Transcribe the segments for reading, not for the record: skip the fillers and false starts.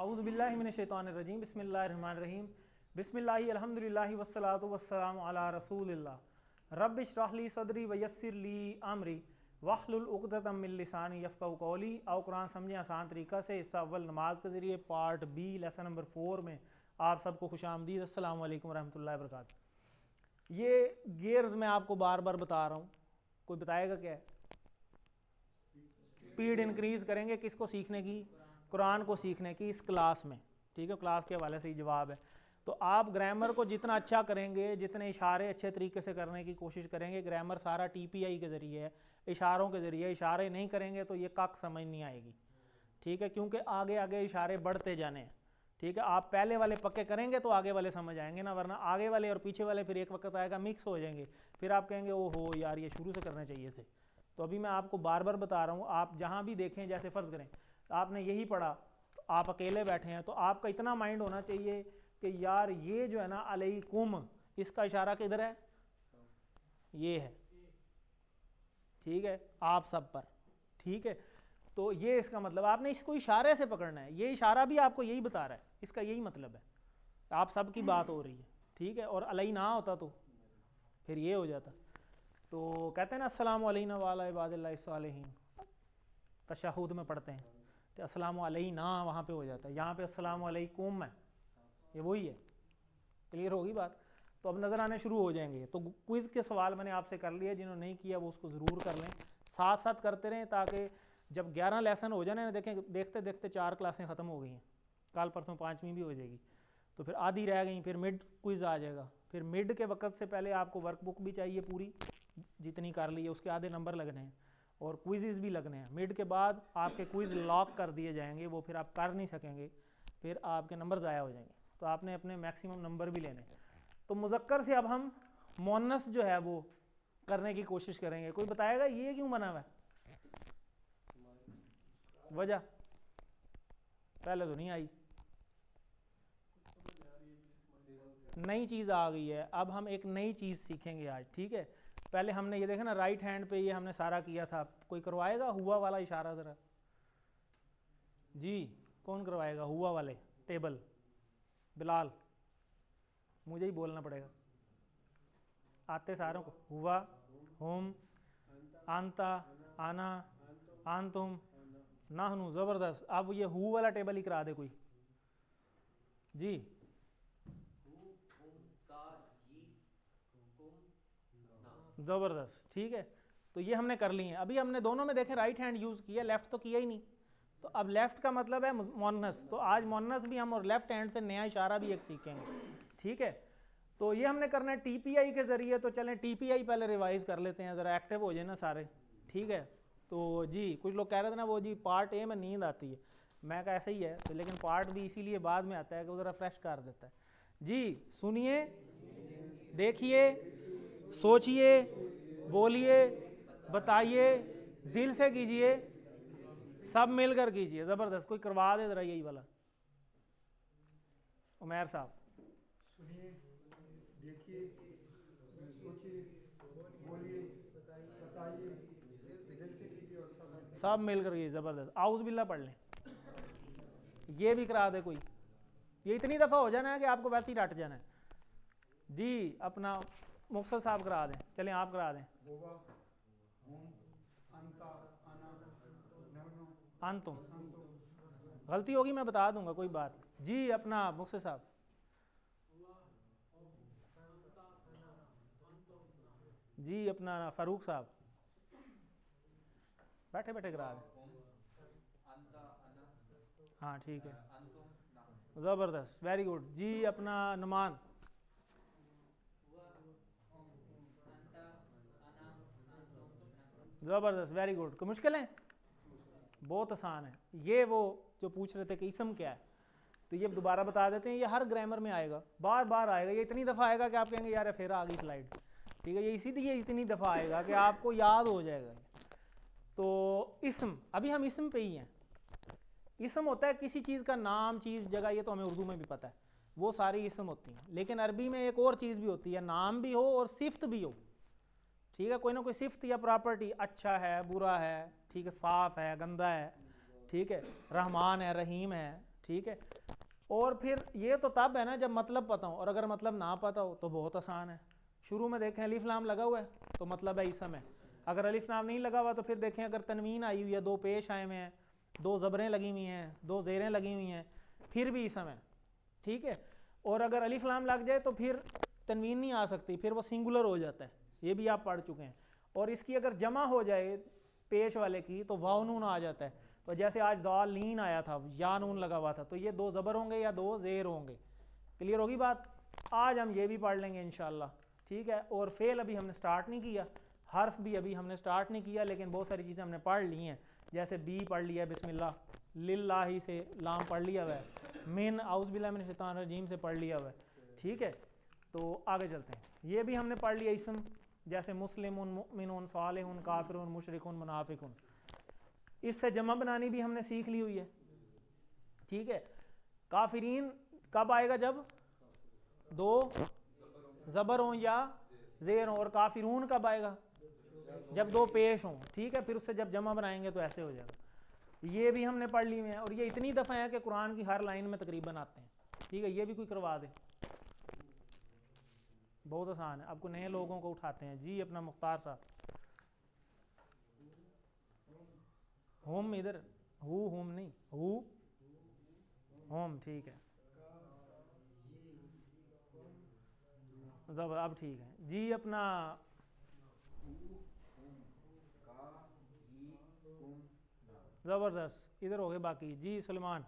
आऊज़ु बिल्लाहि मिनश शैतानिर रजीम बिस्मिल्लाहिर रहमानिर रहीम बिस्मिल्लाहि अल्हम्दुलिल्लाहि वस्सलातु वस्सलामु अला रसूलिल्लाह रब्बि इश्रह ली सदरी व यस्सिर ली अमरी वहलुल उक़दतम मिन लिसानी यफ़क़हू क़ौली। और कुरान समझें आसान तरीक़ा से। हिस्सा अव्वल नमाज के ज़रिए, पार्ट बी लेसन नंबर 4 में आप सबको खुशामदीद। अस्सलामु अलैकुम रहमतुल्लाहि व बरकातुहू। ये गियर्स मैं आपको बार बार बता रहा हूँ, कोई बताएगा क्या है? स्पीड इंक्रीज़ करेंगे किसको सीखने की? कुरान को सीखने की, इस क्लास में। ठीक है, क्लास के हवाले से ही जवाब है। तो आप ग्रामर को जितना अच्छा करेंगे, जितने इशारे अच्छे तरीके से करने की कोशिश करेंगे, ग्रामर सारा टीपीआई के ज़रिए है, इशारों के ज़रिए। इशारे नहीं करेंगे तो ये कक समझ नहीं आएगी। ठीक है, क्योंकि आगे आगे इशारे बढ़ते जाने हैं। ठीक है, आप पहले वाले पक्के करेंगे तो आगे वाले समझ आएंगे ना, वरना आगे वाले और पीछे वाले फिर एक वक्त आएगा मिक्स हो जाएंगे, फिर आप कहेंगे ओहो यार ये शुरू से करने चाहिए थे। तो अभी मैं आपको बार बार बता रहा हूँ, आप जहाँ भी देखें, जैसे फ़र्ज़ करें आपने यही पढ़ा, तो आप अकेले बैठे हैं, तो आपका इतना माइंड होना चाहिए कि यार ये जो है ना अलैकुम, इसका इशारा किधर है? ये है। ठीक है, आप सब पर। ठीक है, तो ये इसका मतलब आपने इसको इशारे से पकड़ना है। ये इशारा भी आपको यही बता रहा है, इसका यही मतलब है। आप सब की बात हो रही है। ठीक है, और अलई ना होता तो फिर ये हो जाता। तो कहते हैं ना अस्सलामु अलैना व अला इबादिल्लाहि सालिहीन, तशहुद में पढ़ते हैं, तो अस्सलामु अलैना वहाँ पे हो जाता है, यहाँ पे अस्सलामु अलैकुम है, ये वही है। क्लियर होगी बात? तो अब नज़र आने शुरू हो जाएंगे। तो क्विज़ के सवाल मैंने आपसे कर लिए, जिन्होंने नहीं किया वो उसको ज़रूर कर लें, साथ साथ करते रहें, ताकि जब 11 लेसन हो जाने ना, देखें देखते देखते 4 क्लासें ख़त्म हो गई हैं, कल परसों 5वीं भी हो जाएगी, तो फिर आधी रह गई, फिर मिड क्विज़ आ जाएगा। फिर मिड के वक्त से पहले आपको वर्कबुक भी चाहिए पूरी, जितनी कर ली है उसके आधे नंबर लगने हैं, और क्विज़ भी लगने हैं। मिड के बाद आपके क्विज़ लॉक कर दिए जाएंगे, वो फिर आप कर नहीं सकेंगे, फिर आपके नंबर ज़ाया हो जाएंगे। तो आपने अपने मैक्सिमम नंबर भी लेने। तो मुज़क्कर से अब हम मोनस जो है वो करने की कोशिश करेंगे। कोई बताएगा ये क्यों बना हुआ है? वजह पहले तो नहीं आई, नई चीज़ आ गई है। अब हम एक नई चीज़ सीखेंगे आज। ठीक है, पहले हमने ये देखा ना, राइट हैंड पे ये हमने सारा किया था। कोई करवाएगा हुआ वाला इशारा ज़रा? जी, कौन करवाएगा हुआ वाले टेबल? बिलाल, मुझे ही बोलना पड़ेगा। आते सारों को हुआ, हुम, आंता, आना, आंतुम, नाहनु। ज़बरदस्त। अब ये हु वाला टेबल ही करा दे कोई। जी, ज़बरदस्त। ठीक है, तो ये हमने कर ली है। अभी हमने दोनों में देखें राइट हैंड यूज़ किया, लेफ्ट तो किया ही नहीं। तो अब लेफ्ट का मतलब है मोनस, तो आज मोनस भी हम और लेफ्ट हैंड से नया इशारा भी एक सीखेंगे। ठीक है, तो ये हमने करना है टीपीआई के ज़रिए। तो चलें टीपीआई पहले रिवाइज कर लेते हैं, ज़रा एक्टिव हो जाए ना सारे। ठीक है, तो जी कुछ लोग कह रहे थे ना वो जी पार्ट ए में नींद आती है, मैं कहा ऐसा ही है, तो लेकिन पार्ट बी इसीलिए बाद में आता है कि वो ज़रा फ्रेश कर देता है। जी सुनिए, देखिए, सोचिए, बोलिए, बताइए, दिल से कीजिए, सब मिलकर कीजिए। ज़बरदस्त। कोई करवा दे ज़रा यही वाला। उमैर साहब, सुनिए, देखिए, सोचिए, बोलिए, बताइए, दिल से कीजिए और सब मिलकर कीजिए। ज़बरदस्त। आउज़ बिल्ला पढ़ लें, ये भी करा दे कोई। ये इतनी दफ़ा हो जाना है कि आपको वैसे ही रट जाना है। जी, अपना मुक्सर साहब करा दें। चलें आप करा दें। होगा, होम, अंता, आना, नहनो, अंतुम, अंतुम। गलती होगी मैं बता दूंगा, कोई बात। जी अपना मुक्सर साहब, जी अपना फारूक साहब, बैठे बैठे करा दें। हाँ ठीक है, ज़बरदस्त, वेरी गुड। जी अपना नुमान, ज़बरदस्त, वेरी गुड। कोई मुश्किल है? बहुत आसान है। ये वो जो पूछ रहे थे कि इसम क्या है, तो ये दोबारा बता देते हैं। ये हर ग्रामर में आएगा, बार बार आएगा। ये इतनी दफ़ा आएगा कि आप कहेंगे यार फिर आ गई स्लाइड। ठीक है, ये इसीलिए इतनी दफ़ा आएगा कि आपको याद हो जाएगा। तो इसम, अभी हम इसम पे ही हैं। इसम होता है किसी चीज़ का नाम, चीज़, जगह। ये तो हमें उर्दू में भी पता है, वो सारी इसम होती हैं। लेकिन अरबी में एक और चीज़ भी होती है, नाम भी हो और सिफ्त भी हो। ठीक है, कोई ना कोई सिफ्त या प्रॉपर्टी, अच्छा है, बुरा है, ठीक है, साफ है, गंदा है, ठीक है, रहमान है, रहीम है, ठीक है। और फिर ये तो तब है ना जब मतलब पता हो, और अगर मतलब ना पता हो तो बहुत आसान है। शुरू में देखें अलिफ लाम लगा हुआ है तो मतलब है इसम है। अगर अलिफ लाम नहीं लगा हुआ तो फिर देखें अगर तनवीन आई हुई है, दो पेश आए हुए हैं, दो ज़बरें लगी हुई हैं, दो ज़ेरें लगी हुई हैं, फिर भी इसम है, ठीक है। और अगर अलिफ लाम लग जाए तो फिर तनवीन नहीं आ सकती, फिर वो सिंगुलर हो जाता है, ये भी आप पढ़ चुके हैं। और इसकी अगर जमा हो जाए पेश वाले की तो वाव नून आ जाता है। तो जैसे आज दाल लीन आया था, या नून लगा हुआ था, तो ये दो ज़बर होंगे या दो ज़ेर होंगे। क्लियर होगी बात? आज हम ये भी पढ़ लेंगे इंशाल्लाह, ठीक है। और फेल अभी हमने स्टार्ट नहीं किया, हर्फ भी अभी हमने स्टार्ट नहीं किया, लेकिन बहुत सारी चीज़ें हमने पढ़ ली हैं। जैसे बी पढ़ लिया बिस्मिल्लाह, लिल्लाही से लाम पढ़ लिया हुआ है, मिन आउज़ बिल्लाहि मिनश शैतानिर रजीम से पढ़ लिया हुआ है, ठीक है। तो आगे चलते हैं, ये भी हमने पढ़ लिया इसम, जैसे मुस्लिमुन, मुमिनुन, सालिहुन, काफिरुन, मुशरिकुन, मुनाफिकुन। इससे जमा बनानी भी हमने सीख ली हुई है, ठीक है। काफिरीन कब आएगा? जब दो ज़बर हों या ज़ेर हों। और काफिरून कब आएगा? जब दो पेश हों, ठीक है। फिर उससे जब जमा बनाएंगे तो ऐसे हो जाएगा। ये भी हमने पढ़ ली हुई है, और ये इतनी दफ़ा है कि कुरान की हर लाइन में तकरीबन आते हैं, ठीक है। ये भी कोई करवा दे, बहुत आसान है। आपको नए लोगों को उठाते हैं जी, अपना मुख्तार साहब। होम इधर, हु होम नहीं, हु होम, ठीक है। जब अब ठीक है जी, अपना ज़बरदस्त। इधर हो गए बाकी जी। सलमान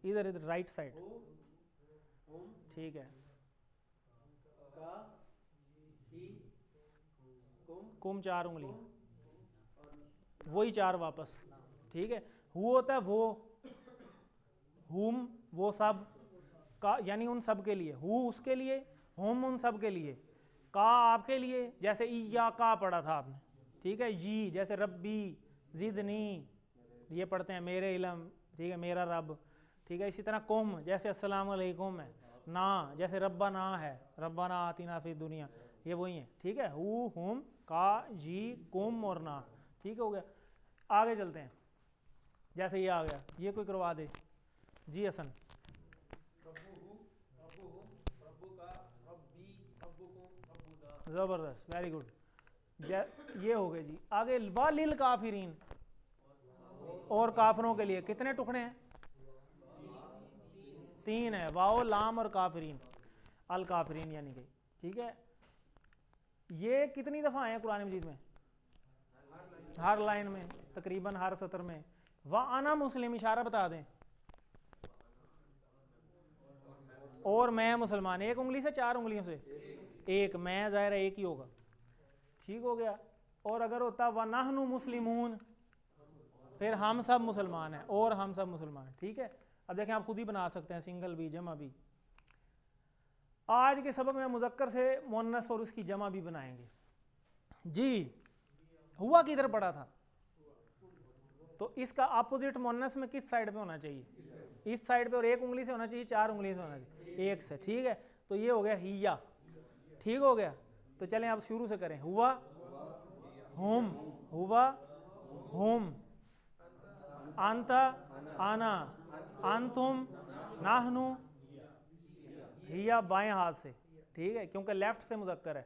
इधर इधर राइट साइड, ठीक है। कुम 4 उंगलियां, वही 4 वापस, ठीक है। हु होता है वो, हुम वो सब, का यानी उन सब के लिए, हु उसके लिए, हुम उन सब के लिए, का आपके लिए। जैसे इया का पढ़ा था आपने, ठीक है। जी जैसे रब्बी, जिदनी ये पढ़ते हैं, मेरे इलम, ठीक है, मेरा रब, ठीक है। इसी तरह कुम जैसे अस्सलाम वालेकुम है, ना जैसे रब्बा ना है, रब्बा ना आतिना फी दुनिया, ये वही है, ठीक है। हु हुम का जी कुम और ना, ठीक हो गया। आगे चलते हैं, जैसे ये आ गया, ये कोई करवा दे जी। हसन ज़बरदस्त, वेरी गुड। ये हो गए जी। आगे वालिल काफिरीन, और काफिरों के लिए कितने टुकड़े हैं? 3 है, वाओ लाम और काफिरीन, अल काफिरीन यानी कि, ठीक है। ये कितनी दफ़ा आए हैं कुरान मजीद में? हर लाइन में, तकरीबन हर सत्र में। वह आना मुस्लिम, इशारा बता दें। और मैं मुसलमान, एक उंगली से 4 उंगलियों से? एक, मैं ज़ाहिर है एक ही होगा, ठीक हो गया। और अगर होता व नहनु मुस्लिमून, फिर हम सब मुसलमान हैं, और हम सब मुसलमान, ठीक है। अब देखें, आप खुद ही बना सकते हैं, सिंगल भी, जमा भी। आज के सबक में मुज़क्कर से मुअन्नस और उसकी जमा भी बनाएंगे जी। हुआ किधर पड़ा था? तो इसका अपोजिट मुअन्नस में किस साइड पे होना चाहिए? इस साइड पे। और एक उंगली से होना चाहिए, 4 उंगली से होना चाहिए? एक से, ठीक है। तो ये हो गया हिया, ठीक हो गया। तो चलें अब शुरू से करें। हुआ, हुम, हुआ, हुम, अंता, आना, अंतुम, नाहनु, हिया बाएं हाथ से, ठीक है, क्योंकि लेफ्ट से मुज़क्कर है।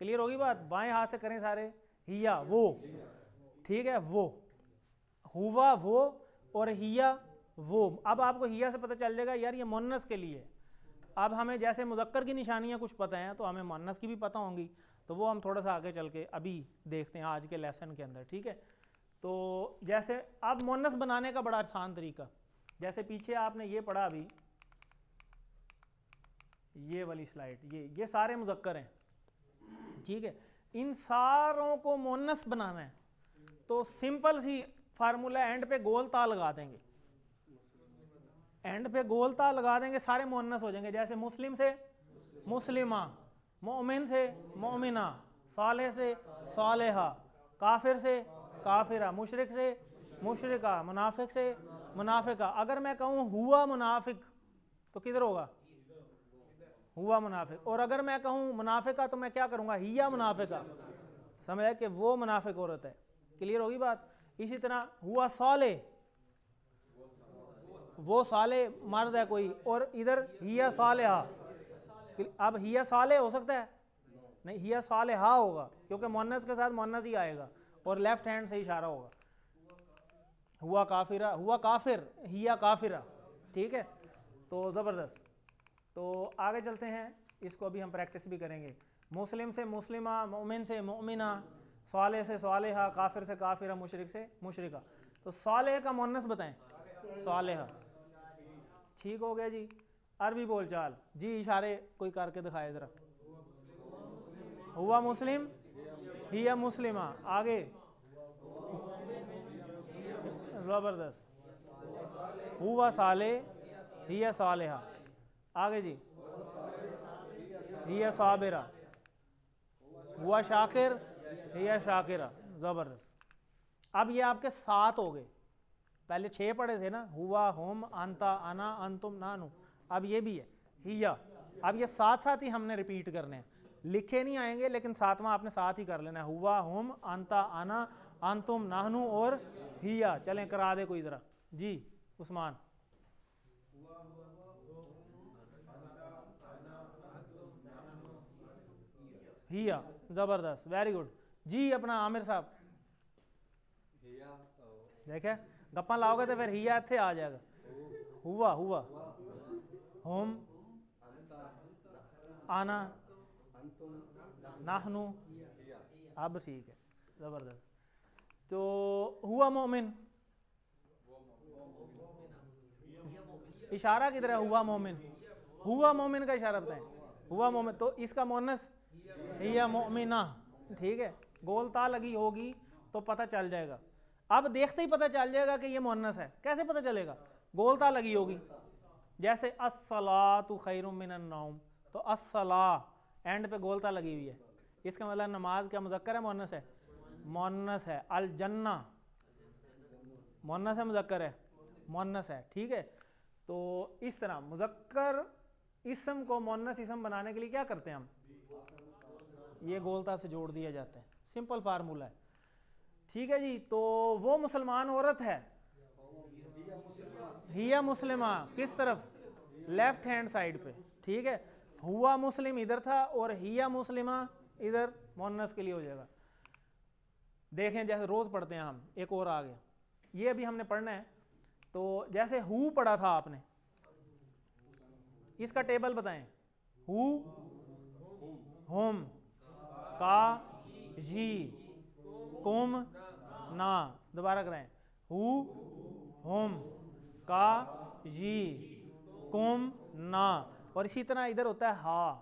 क्लियर होगी बात? बाएं हाथ से करें सारे। हिया वो, ठीक है, वो, हुआ वो, और हिया वो। अब आपको हिया से पता चल जाएगा यार ये मुअन्नस के लिए। अब हमें जैसे मुज़क्कर की निशानियां कुछ पता हैं, तो हमें मुअन्नस की भी पता होंगी। तो वो हम थोड़ा सा आगे चल के अभी देखते हैं आज के लेसन के अंदर, ठीक है। तो जैसे अब मुअन्नस बनाने का बड़ा आसान तरीका, जैसे पीछे आपने ये पढ़ा अभी, ये वाली स्लाइड, ये सारे मुज़क्कर हैं, ठीक है। इन सारों को मुअन्नस बनाना है, तो सिंपल सी फार्मूला, एंड पे गोल ता लगा देंगे, एंड पे गोल ता लगा देंगे, सारे मुअन्नस हो जाएंगे। जैसे मुस्लिम से मुस्लिमा, मोमिन से मोमिना, सालेह से सालेहा, काफिर से काफिरा, मुशरिक से मुशरिका, मुनाफिक से मुनाफिका। अगर मैं कहूँ हुआ मुनाफिक तो किधर होगा? हुआ मुनाफिक। और अगर मैं कहूँ मुनाफिका तो मैं क्या करूँगा? हिया मुनाफिका। समझ कि वो मुनाफिक औरत है। क्लियर होगी बात? इसी तरह हुआ साले, वो साले मर्द है कोई, और इधर हिया सालेहा, अब हिया साले हो सकता है नहीं, हिया सालेहा होगा क्योंकि मोन्नस के साथ मोन्नस ही आएगा और लेफ्ट हैंड से इशारा होगा। हुआ काफिरा, हुआ काफिर, हिया काफिरा, ठीक है। तो ज़बरदस्त। तो आगे चलते हैं, इसको अभी हम प्रैक्टिस भी करेंगे। मुस्लिम से मुस्लिमा, मोमिन से मोमिना, साले से सालेहा, काफिर से काफिरा, मुशरिक से मुशरिका। तो सालेह का मुन्नस बताएं, सालेहा, ठीक हो गया जी। अरबी बोलचाल जी, इशारे कोई करके दिखाए जरा। हुआ मुस्लिम, हिया मुस्लिमा, आगे ज़बरदस्त, हुआ साले, हिया सालेहा, आगे जी हिया साबिरा, हुआ शाकिर, हिया शाकिरा, ज़बरदस्त। अब ये आपके 7 हो गए, पहले 6 पढ़े थे ना, हुआ, हुम, अंता, अना, अंतुम, नानु, अब ये भी है हिया। अब ये साथ साथ ही हमने रिपीट करने हैं, लिखे नहीं आएंगे लेकिन सातवां आपने साथ ही कर लेना है। हुआ, हुम, अंता, अना, अंतुम, नानु और हिया। चलें करा दे कोई तरह जी उस्मान। हिया, ज़बरदस्त, वेरी गुड जी। अपना आमिर साहब, देखे गप्पा लाओगे तो फिर हिया इत्थे आ जाएगा। हुआ, हुआ, हुम, आना, नाहनु, अब ठीक है, ज़बरदस्त। तो हुआ मोमिन, इशारा किधर है, हुआ मोमिन, हुआ मोमिन का इशारा बताएं, हुआ मोमिन। तो इसका मोनस हिया मोमिना, ठीक है, गोलता लगी होगी तो पता चल जाएगा। अब देखते ही पता चल जाएगा कि ये मोनस है। कैसे पता चलेगा, गोलता लगी होगी, जैसे अस्सलातु खैरुम मिनन नौम, तो अस्सला एंड पे गोलता लगी हुई है, इसका मतलब नमाज क्या मुज़क्कर है मोनस है, मोनस है। अल जन्ना मोनस है मुज़क्कर है, मोनस है, ठीक है। तो इस तरह मुज़क्कर इसम को मोनस इसम बनाने के लिए क्या करते हैं हम, ये गोलता से जोड़ दिया जाता है, सिंपल फार्मूला है, ठीक है जी। तो वो मुसलमान औरत है, हिया मुस्लिमा, किस तरफ, लेफ्ट हैंड साइड पे, ठीक है। हुआ मुस्लिम इधर था और हिया मुस्लिमा इधर मोनस के लिए हो जाएगा। देखें जैसे रोज पढ़ते हैं हम, एक और आ गया, ये अभी हमने पढ़ना है। तो जैसे हु पढ़ा था आपने, इसका टेबल बताएं, हु, हुम, का, जी, कुम, ना, दोबारा कराएं, हु, हुम, का, जी, कुम, ना, और इसी तरह इधर होता है हा,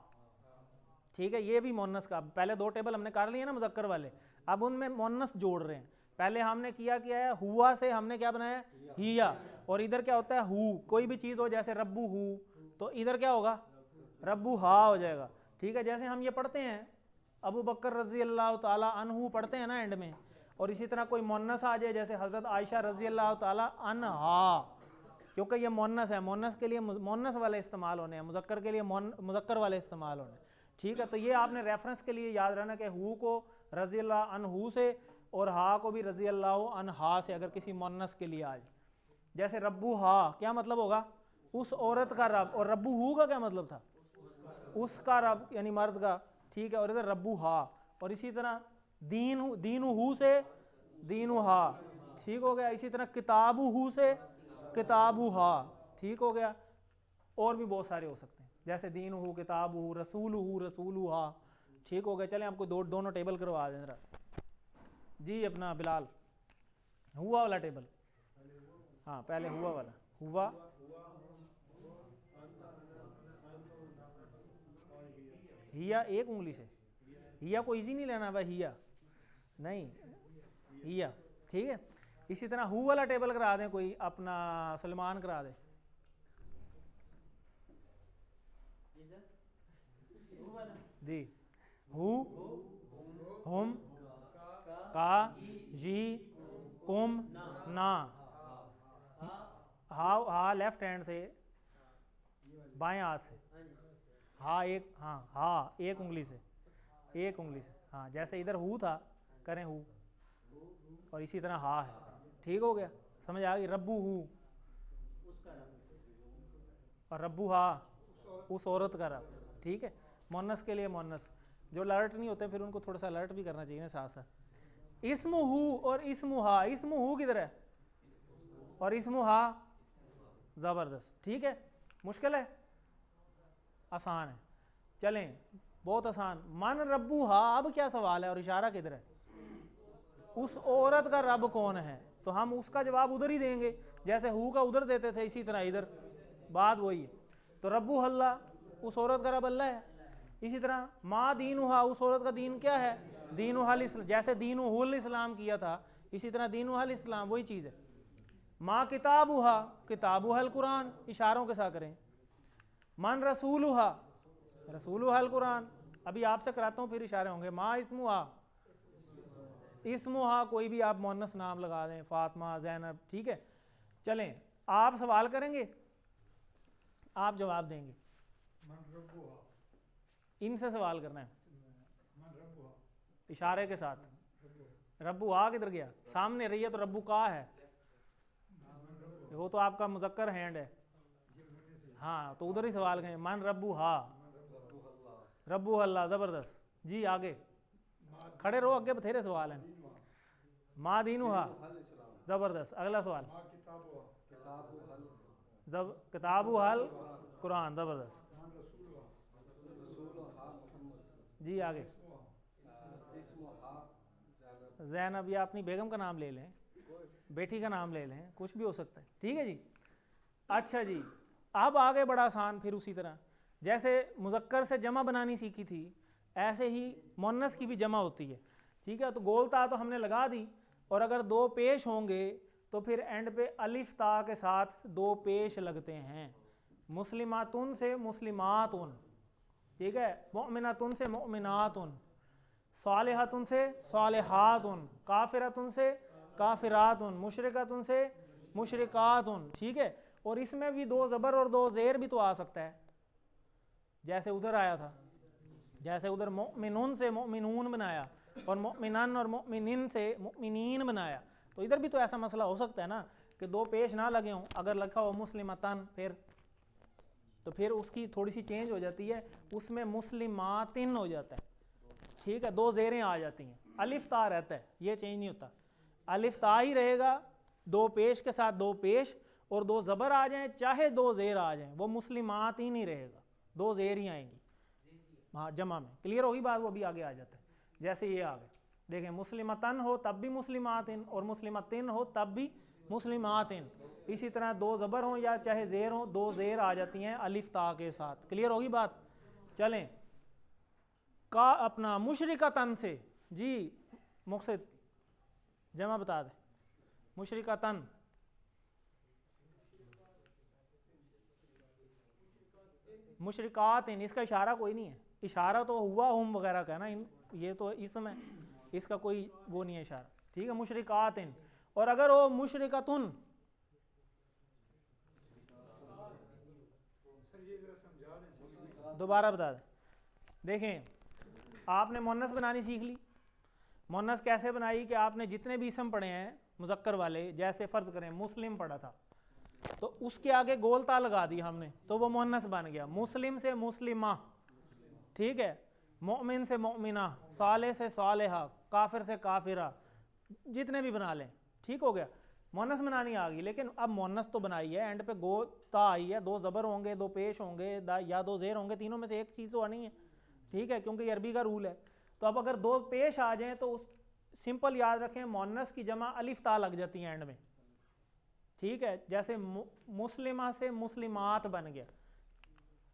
ठीक है। ये भी मोनस का, पहले 2 टेबल हमने कर लिए ना मुज़क्कर वाले, अब उनमें मोनस जोड़ रहे हैं। पहले हमने किया है, हुआ से हमने क्या बनाया, हिया, और इधर क्या होता है हु, कोई भी चीज़ हो जैसे रब्बू हु, तो इधर क्या होगा, रब्बू हा हो जाएगा, ठीक है। जैसे हम ये पढ़ते हैं अबू बकर रजी अल्लाह ताला अन्हु पढ़ते हैं ना एंड में, और इसी तरह कोई मोनस आ जाए जैसे हज़रत आयशा रजी अल्लाह ताला अन्हा, क्योंकि ये मोनस है, मोनस के लिए मोनस वाले इस्तेमाल होने हैं, मुज़क्कर के लिए मुज़क्कर वाले इस्तेमाल होने, ठीक है। तो ये आपने रेफरेंस के लिए याद रहना कि हु को रजी अल्लाह अनहु से और हा को भी रजी अल्लाह अनहा से, अगर किसी मोनस के लिए आ जाए। जैसे रब्बू हा क्या मतलब होगा, उस औरत का रब, और रब्बू हु का क्या मतलब था, उसका रब यानी मर्द का, ठीक है। और इधर रब्बू हा, और इसी तरह दीन हु से दीन हा, ठीक हो गया। इसी तरह किताबु हु से किताबु हा, ठीक हो गया। और भी बहुत सारे हो सकते हैं, जैसे दीन हु, किताब हु, रसूल हा, ठीक हो गया। चलें आपको दोनों टेबल करवा दें जरा जी। अपना बिलाल, हुआ वाला टेबल, हाँ पहले हुआ वाला, हुआ, हिया एक उंगली से, हिया को इजी नहीं लेना भाई, हिया नहीं, हिया, ठीक है। इसी तरह हु वाला टेबल करा दें कोई, अपना सलमान करा दे जी। हु, हुम, का, जी, कुम, ना, हा लेफ्ट हैंड से, बाएं हाथ से, हाँ एक उंगली से, एक उंगली से, हाँ जैसे इधर हु था करें हु, और इसी तरह हा है। ठीक हो गया, समझ आ गई। रब्बू हु और रब्बू हा उस औरत का रब। ठीक है, मोनस के लिए मोनस। जो अलर्ट नहीं होते फिर उनको थोड़ा सा अलर्ट भी करना चाहिए ना साथ साथ। इस्मु हु और इस्मु हा, इस्मु हु किधर है और इस्मु हा, जबरदस्त। ठीक है, मुश्किल है आसान है। चलें, बहुत आसान। मन रब्बू हा, अब क्या सवाल है और इशारा किधर है? उस औरत का रब कौन है? तो हम उसका जवाब उधर ही देंगे, जैसे हु का उधर देते थे इसी तरह इधर बात वही है। तो रब्बू हल्ला, उस औरत का रब अल्लाह है। इसी तरह माँ दीनुहा, उस औरत का दीन क्या है? दीनुहल इस्लाम। जैसे दीनुहुल इस्लाम किया था इसी तरह दीनुहल इस्लाम, वही चीज़ है। माँ किताबुहा, किताबुहल कुरान, इशारों के साथ करें। मन रसूलुहा, रसूलुहल कुरान। अभी आपसे कराता हूँ फिर इशारे होंगे। माँ इस्मुहा, इस्मुहा कोई भी आप मोनस नाम लगा दें, फातिमा, जैनब। ठीक है, चलें आप सवाल करेंगे, आप जवाब देंगे। मन रब्बुहा, इनसे सवाल करना है मन रब्बुहा, इशारे के साथ। रब्बुहा, रब्बू आ किधर गया? सामने रही है तो रब्बू का है, मन रब्बुहा, वो तो आपका मुजक्कर हैंड है। जिल होने से हाँ, तो उधर ही सवाल करें। मन रब्बू हा, मन रब्बू अल्लाह, जबरदस्त जी। आगे रब्बुहा, खड़े रहो, आगे बथेरे सवाल हैं। दीनुहा, माँ दीनू हा, जबरदस्त। अगला सवाल। माँ किताबुहा, जब किताबु हल कुरान, जबरदस्त मन रसूलुहा, जी। आगे इस्मुहा, जैनब, या अपनी बेगम का नाम ले लें, बेटी का नाम ले लें, कुछ भी हो सकता है। ठीक है जी। अच्छा जी, अब आगे बड़ा आसान। फिर उसी तरह जैसे मुजक्कर से जमा बनानी सीखी थी, ऐसे ही मुन्नस की भी जमा होती है। ठीक है, तो गोल ता तो हमने लगा दी, और अगर दो पेश होंगे तो फिर एंड पे अलिफ ता के साथ दो पेश लगते हैं। मुस्लिमातुन से मुस्लिमातुन, ठीक है, मोमिनातुन से मोमिनातुन, सालिहातुन से सालिहातुन, काफिरातुन से काफिरातुन, मुशरिकातुन से मुशरिकातुन। ठीक है, और इसमें भी दो ज़बर और दो ज़ेर भी तो आ सकता है, जैसे उधर आया था। जैसे उधर मोमिनुन से मोमिनून बनाया और मोमिनन और मोमिनिन से मोमिनीन बनाया, तो इधर भी तो ऐसा मसला हो सकता है ना कि दो पेश ना लगे हों। अगर लिखा हो मुस्लिमतन फिर, तो फिर उसकी थोड़ी सी चेंज हो जाती है, उसमें मुस्लिमातिन हो जाता है। ठीक है, दो ज़ेरें आ जाती हैं, अलिफ ता रहता है, ये चेंज नहीं होता। अलिफ ता ही रहेगा, दो पेश के साथ दो पेश, और दो ज़बर आ जाएं चाहे दो ज़ेर आ जाएं, वो मुस्लिमात ही नहीं रहेगा, दो ज़ेर ही आएंगी। हाँ, जमा में क्लियर होगी बात, वो भी आगे आ जाता है। जैसे ये आ गए, देखें, मुस्लिमतन हो तब भी मुस्लिमातिन, और मुस्लिमतिन हो तब भी मुस्लिमातिन। इसी तरह दो ज़बर हों या चाहे ज़ेर हों, दो ज़ेर आ जाती हैं अलिफ ता के साथ। क्लियर होगी बात। चलें, का अपना मुशरिकतन से जी, मुक़सिद जमा बता दे। मुशरिकतन, मुशरिकातिन, इसका इशारा कोई नहीं है। इशारा तो हुआ हुम वगैरह का ना, ये तो इसमें इसका कोई वो नहीं है इशारा। ठीक है, मुशरिकातिन। और अगर वो मुशरिकतुन, सर ये जरा समझा दें। दोबारा बता दें। देखें, आपने मुन्नस बनानी सीख ली। मुन्नस कैसे बनाई कि आपने जितने भी इसम पढ़े हैं मुजक्कर वाले, जैसे फ़र्ज़ करें मुस्लिम पढ़ा था, तो उसके आगे गोल ता लगा दी हमने, तो वो मुन्नस बन गया। मुस्लिम से मुस्लिमा, ठीक है, मोमिन से मोमिना, साले से सालेहा, काफिर से काफिरा, जितने भी बना लें। ठीक हो गया, मुन्नस बनानी आ गई। लेकिन अब मुन्नस तो बनाई है, एंड पे गो ता आई है, दो ज़बर होंगे, दो पेश होंगे, या दो ज़ेर होंगे, तीनों में से एक चीज़ तो आनी है। ठीक है, क्योंकि अरबी का रूल है। तो अब अगर दो पेश आ जाएं तो उस सिंपल याद रखें, मुन्नस की जमा अलिफ ता लग जाती है एंड में। ठीक है, जैसे मुस्लिमा से मुस्लिमात बन गया,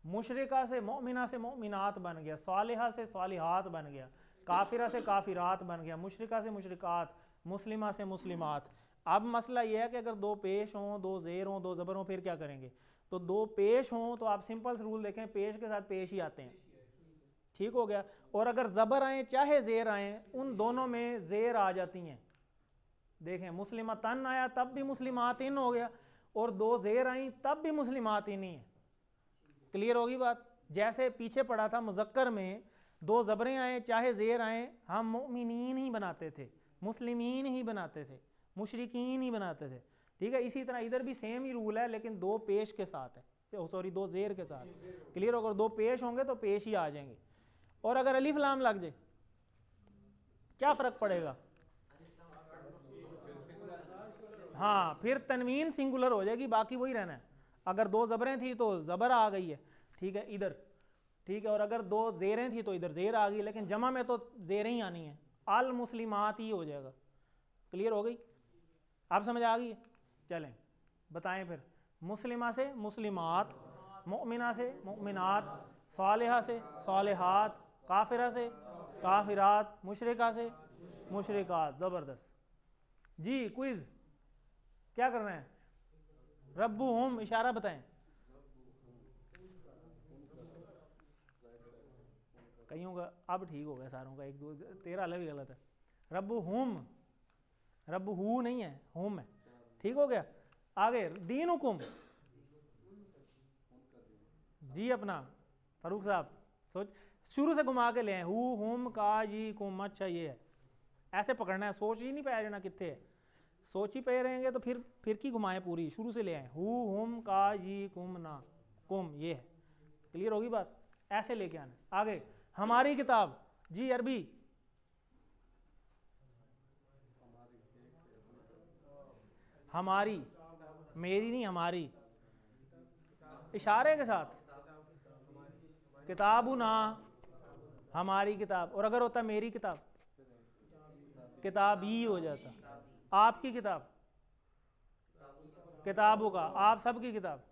मुशरिका से मोमिना से मोमिनात बन गया, सालिहा से सालिहात बन गया, काफिरा से काफिरात बन गया, मुशरिका से मुशरिकात, मुस्लिमा से मुस्लिमात। अब मसला यह है कि अगर दो पेश हों, दो ज़ेर हों, दो ज़बर हों, फिर क्या करेंगे? तो दो पेश हों तो आप सिंपल रूल देखें, पेश के साथ पेश ही आते हैं। ठीक हो गया, और अगर ज़बर आए चाहे ज़ेर आए, उन दोनों में ज़ेर आ जाती हैं। देखें, मुस्लिमतन आया तब भी मुस्लिमातिन हो गया, और दो ज़ेर आई तब भी मुस्लिमातिन ही है। क्लियर होगी बात। जैसे पीछे पढ़ा था मुजक्कर में, दो ज़बरें आए चाहे ज़ेर आए, हम मोमिनीन ही बनाते थे, मुस्लिमीन ही बनाते थे, मुशरिकीन ही बनाते थे। ठीक है, इसी तरह इधर भी सेम ही रूल है, लेकिन दो पेश के साथ है, सॉरी दो जेर के साथ। क्लियर? अगर दो पेश होंगे तो पेश ही आ जाएंगे। और अगर अलिफ लाम लग जाए क्या फर्क पड़ेगा? हाँ, फिर तनवीन सिंगुलर हो जाएगी, बाकी वही रहना है। अगर दो जबरें थी तो जबर आ गई है, ठीक है, इधर। ठीक है, और अगर दो जेरें थी तो इधर जेर आ गई, लेकिन जमा में तो जेरें ही आनी है, अल मुस्लिमात ही हो जाएगा। क्लियर हो गई? आप समझ आ गई? चलें बताएं फिर। मुस्लिमा से मुस्लिमात, मोमिना से मोमिनात, सालिहा से सालिहात, काफिरा से काफिरात, मुशरिका से मुशरिकात। ज़बरदस्त जी। क्विज क्या करना है? रब्बुहुम, इशारा बताएं। कईयों का अब ठीक हो गया, सारों का। एक दो तेरा अलग ही गलत है। रब्बुहुम, रब्बुहू नहीं है, हुम है। ठीक हो गया। आगे दीनुकुम जी, अपना फारूक साहब सोच, शुरू से घुमा के ले आए। हु हुम का जी कुम, अच्छा ये है, ऐसे पकड़ना है, सोच ही नहीं पाया जाना कितने है। सोच ही पे रहेंगे तो फिर की घुमाएं, पूरी शुरू से ले आए। हु हुम का जी कुम ना कुम, ये है। क्लियर होगी बात? ऐसे लेके आना। आगे हमारी किताब जी, अरबी हमारी, मेरी नहीं हमारी, इशारे के साथ। किताबु ना, हमारी किताब। और अगर होता मेरी किताब, किताब ही हो जाता। आपकी किताब, किताबों का, आप सब की किताब,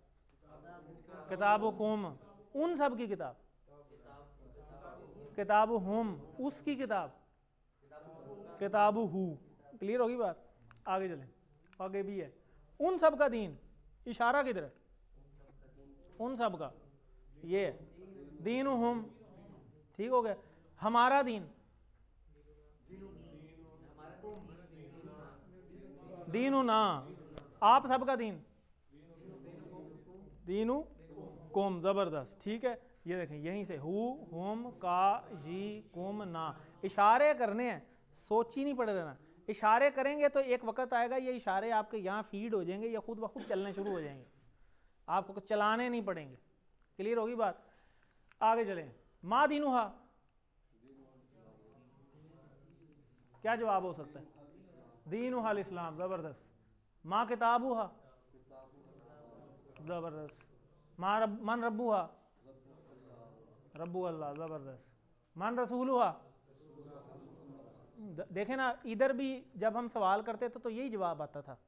किताबु कुम, उन सब की किताब, किताबु हुम, उसकी किताब, किताबु हु। क्लियर होगी बात? आगे चलें। आगे भी है उन सब का दीन, इशारा किधर है? उन सब का, ये है दीन हुम। ठीक हो गया। हमारा दीन, दीनु ना, आप सबका दीन, दीनु कुम। जबरदस्त। ठीक है, ये देखें यहीं से हु हुम का जी कुम ना, इशारे करने हैं, सोच ही नहीं पड़ रहा। इशारे करेंगे तो एक वक्त आएगा ये इशारे आपके यहाँ फीड हो जाएंगे, या खुद ब खुद चलने शुरू हो जाएंगे, आपको चलाने नहीं पड़ेंगे। क्लियर होगी बात? आगे चलें। मा दीनुहा, क्या जवाब हो सकता है? दीनुहा इस्लाम। जबरदस्त। मा किताबुहा, जबरदस्त। मन रब्बुहा, रब्बु अल्लाह। जबरदस्त। मन रसूलुहा। देखें ना, इधर भी जब हम सवाल करते थे तो यही जवाब आता था,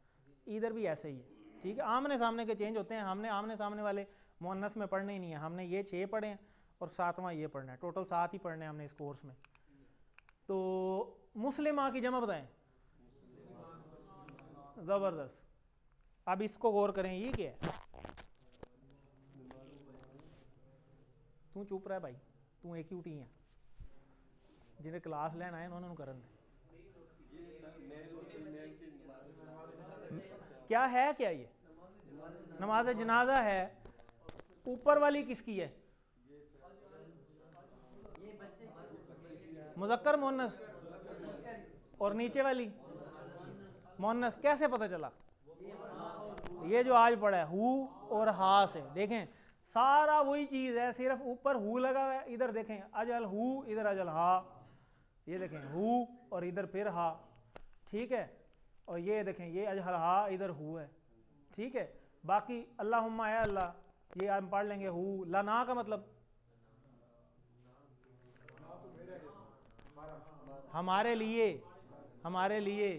इधर भी ऐसे ही है। ठीक है, आमने सामने के चेंज होते हैं। हमने आमने सामने वाले मुअन्नस में पढ़ने ही नहीं है, हमने ये 6 पढ़े हैं और 7वां ये पढ़ना है, टोटल 7 ही पढ़ने हैं हमने इस कोर्स में। तो मुस्लिमा की जमा बताएं। जबरदस्त। अब इसको गौर करें, ये क्या है? तू चुप रहा है भाई, तू एक ही उठी है, जिन्हें क्लास लेना है उन्होंने करन दे। क्या है, क्या ये नमाज जनाजा है? ऊपर वाली किसकी है? मुजक्कर मुन्नस। और नीचे वाली मुन्नस। कैसे पता चला? ये जो आज पढ़ा है हु और हा से, देखें सारा वही चीज है, सिर्फ ऊपर हु लगा हुआ है। इधर देखें अजल हु, इधर अजल हा। ये देखें हु और इधर फिर हा। ठीक है, और ये देखें ये अजल हा, इधर हु है। ठीक है, बाकी अल्लाहुम्मा या अल्लाह, ये हम पढ़ लेंगे हु। लना का मतलब हमारे लिए, हमारे लिए।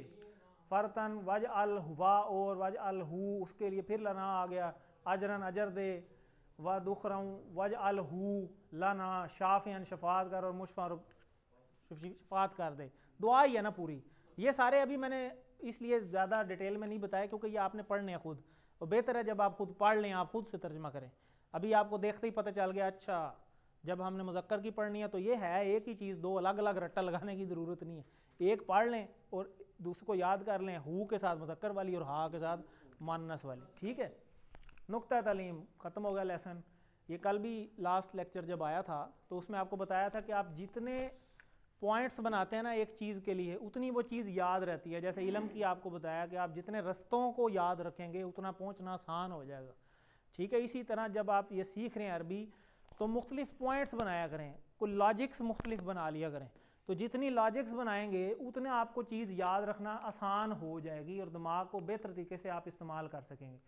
फरतन वज अल हुआ और वज अल हु, उसके लिए फिर लना आ गया। अजरन अजर दे, व दुखरम वज अल हु लना, शाफियन शफात कर और मुशफा शफात कर दे। दुआ ही है ना पूरी। ये सारे अभी मैंने इसलिए ज़्यादा डिटेल में नहीं बताया क्योंकि ये आपने पढ़ने हैं खुद, और बेहतर है जब आप खुद पढ़ लें, आप खुद से तर्जमा करें। अभी आपको देखते ही पता चल गया, अच्छा जब हमने मुजक्कर की पढ़नी है तो ये है एक ही चीज़, दो अलग अलग रट्टा लगाने की ज़रूरत नहीं है। एक पढ़ लें और दूसरे को याद कर लें, हु के साथ मुजक्कर वाली और हा के साथ मुअन्नस वाली। ठीक है, नुक्ता तालीम ख़त्म हो गया लेसन। ये कल भी लास्ट लेक्चर जब आया था तो उसमें आपको बताया था कि आप जितने पॉइंट्स बनाते हैं ना एक चीज़ के लिए, उतनी वो चीज़ याद रहती है। जैसे इल्म की आपको बताया कि आप जितने रस्तों को याद रखेंगे उतना पहुंचना आसान हो जाएगा, ठीक है। इसी तरह जब आप ये सीख रहे हैं अरबी तो मुख्तलिफ पॉइंट्स बनाया करें, कोई लॉजिक्स मुख्तलिफ बना लिया करें। तो जितनी लॉजिक्स बनाएंगे उतने आपको चीज़ याद रखना आसान हो जाएगी और दिमाग को बेहतर तरीके से आप इस्तेमाल कर सकेंगे।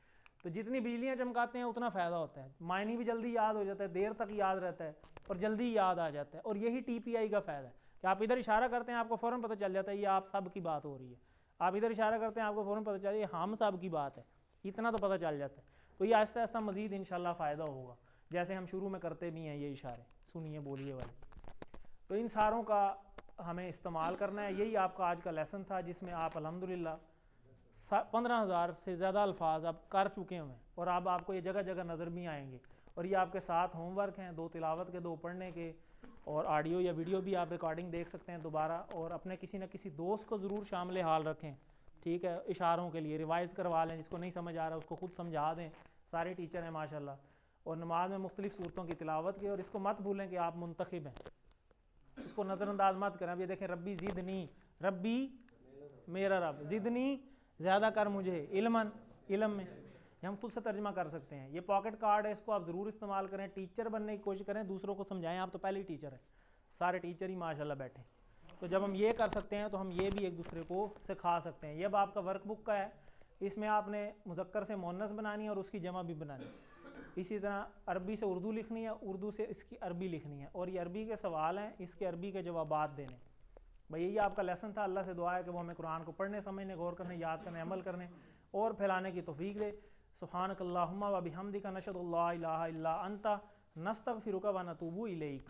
तो जितनी बिजलियाँ चमकाते हैं उतना फ़ायदा होता है, मायने भी जल्दी याद हो जाता है, देर तक याद रहता है और जल्दी याद आ जाता है। और यही TPI का फ़ायदा है कि आप इधर इशारा करते हैं आपको फ़ौरन पता चल जाता है ये आप सब की बात हो रही है, आप इधर इशारा करते हैं आपको फ़ौरन पता चल ये हम सब की बात है, इतना तो पता चल जाता है। तो ये आहिस्ता आहिस्ता मज़ीद इंशाल्लाह फ़ायदा होगा, जैसे हम शुरू में करते भी हैं ये इशारे, सुनिए बोलिए वाले। तो इन सारों का हमें इस्तेमाल करना है। यही आपका आज का लेसन था जिसमें आप अल्हम्दुलिल्लाह 15,000 से ज़्यादा अल्फाज आप कर चुके हैं और अब आपको ये जगह जगह नज़र भी आएंगे। और ये आपके साथ होमवर्क हैं, 2 तिलावत के, 2 पढ़ने के, और ऑडियो या वीडियो भी आप रिकॉर्डिंग देख सकते हैं दोबारा। और अपने किसी न किसी दोस्त को ज़रूर शामिल हाल रखें, ठीक है, इशारों के लिए रिवाइज़ करवा लें, जिसको नहीं समझ आ रहा उसको खुद समझा दें, सारे टीचर हैं माशाल्लाह। और नमाज में मुख्तलिफ सूरतों की तिलावत की, और इसको मत भूलें कि आप मुंतखिब हैं, इसको नज़रअंदाज मत करें। अब ये देखें, रब्बी ज़िदनी, रब्बी मेरा रब, ज़िदनी ज़्यादा कर मुझे, इल्मन, इल्म में हम खुद से तर्जमा कर सकते हैं। ये पॉकेट कार्ड है, इसको आप ज़रूर इस्तेमाल करें, टीचर बनने की कोशिश करें, दूसरों को समझाएं। आप तो पहले ही टीचर हैं, सारे टीचर ही माशाल्लाह बैठे। तो जब हम ये कर सकते हैं तो हम ये भी एक दूसरे को सिखा सकते हैं। ये अब आपका वर्कबुक का है, इसमें आपने मुज़क्कर से मुअन्नस बनानी है और उसकी जमा भी बनानी है। इसी तरह अरबी से उर्दू लिखनी है, उर्दू से इसकी अरबी लिखनी है, और ये अरबी के सवाल हैं, इसके अरबी के जवाबात देने। भाई यही आपका लेसन था। अल्लाह से दुआ है कि वो हमें कुरान को पढ़ने, समझने, गौर करने, याद करने, अमल करने और फैलाने की तौफीक दे। सुब्हानकल्लाहुम्मा व बिहम्दिका नशहदु अल्ला इलाहा इल्ला अंता नस्तगफिरुका व नतूबु इलैक।